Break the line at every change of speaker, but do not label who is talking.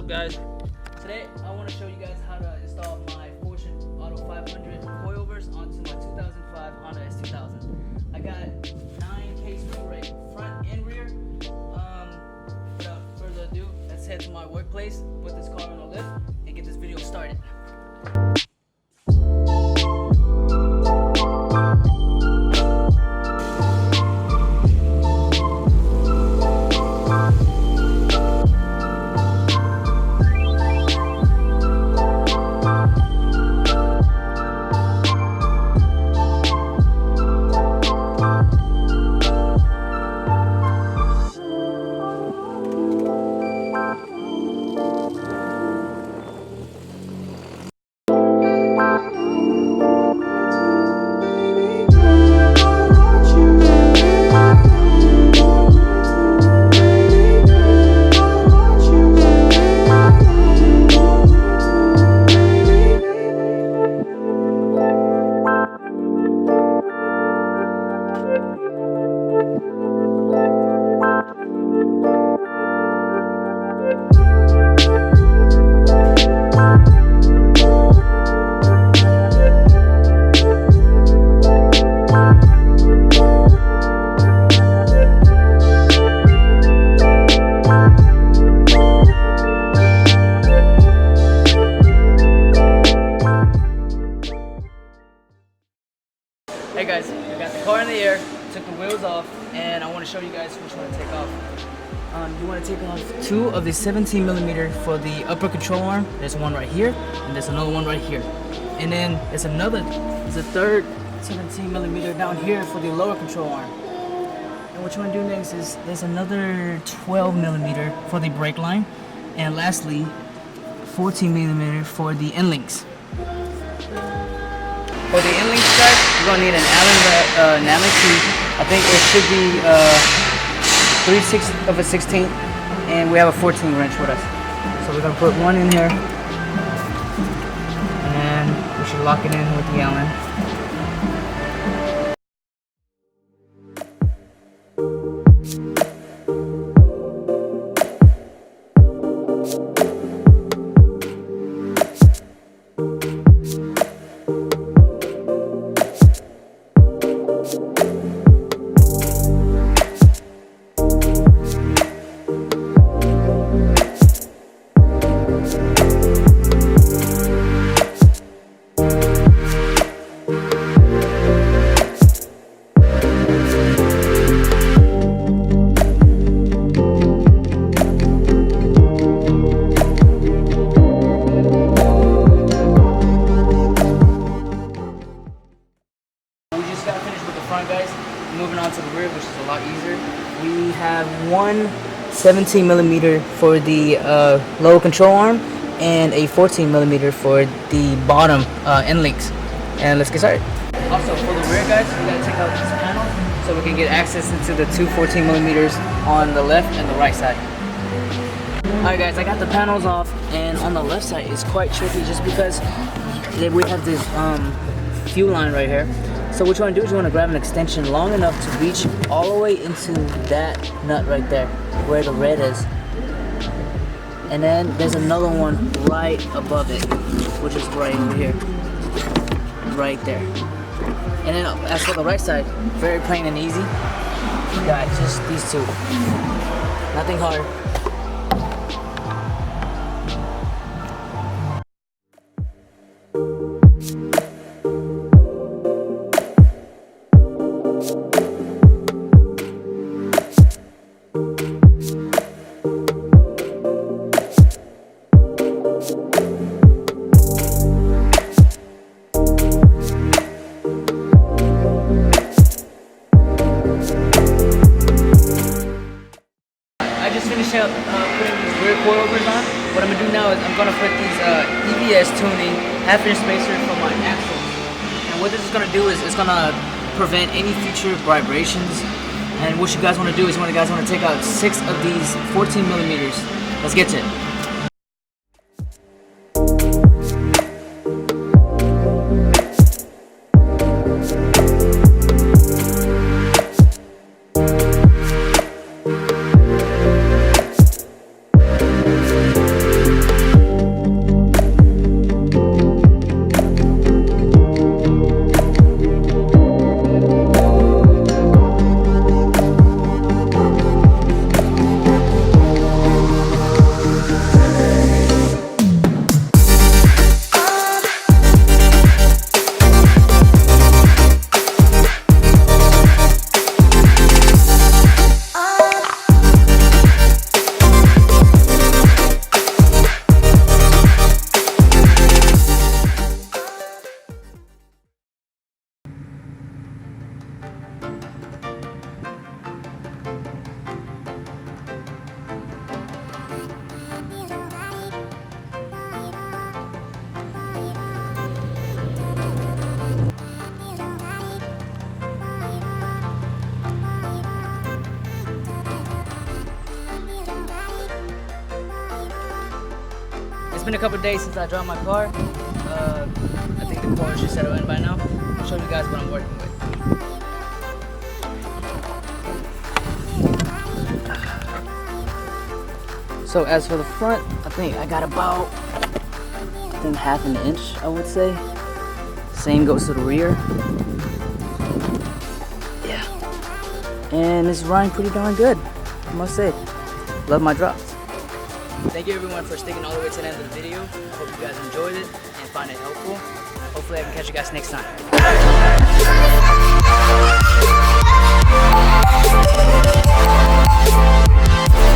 up, guys? Today I want to show you guys how to install my Fortune Auto 500 coilovers onto my 2005 Honda S2000. I got 9K screw rate front and rear. Without further ado, let's head to my workplace, put this car on a lift, and get this video started. Hey guys, we got the car in the air, took the wheels off, and I want to show you guys which one to take off. You want to take off two of the 17mm for the upper control arm. There's one right here, and there's another one right here. And then there's a third 17mm down here for the lower control arm. And what you want to do next is there's another 12mm for the brake line, and lastly 14mm for the end links. For the end link strike, you're going to need an Allen key. I think it should be 3/6 of a 16th, and we have a 14 wrench with us. So we're going to put one in here, and we should lock it in with the Allen. Guys, moving on to the rear, which is a lot easier. We have one 17mm for the lower control arm and a 14mm for the bottom end links. And let's get started. Also, for the rear, guys, we gotta take out this panel so we can get access into the two 14mm on the left and the right side. Alright guys, I got the panels off, and on the left side it's quite tricky just because we have this fuel line right here. So what you want to do is you want to grab an extension long enough to reach all the way into that nut right there, where the red is. And then there's another one right above it, which is right over here. Right there. And then as for the right side, very plain and easy. You got just these two. Nothing hard. Finish up putting these rear coilovers on. What I'm going to do now is I'm going to put these EVS tuning half-inch spacer for my axles. And what this is going to do is it's going to prevent any future vibrations. And what you guys want to do is you guys want to take out 6 of these 14mm. Let's get to it. been a couple days since I dropped my car. I think the core should settle in by now. I'll show you guys what I'm working with. So as for the front, I think I got about, half an inch, I would say. Same goes to the rear. Yeah. And it's running pretty darn good, I must say. Love my drops. Thank you everyone for sticking all the way to the end of the video. I hope you guys enjoyed it and find it helpful. Hopefully I can catch you guys next time.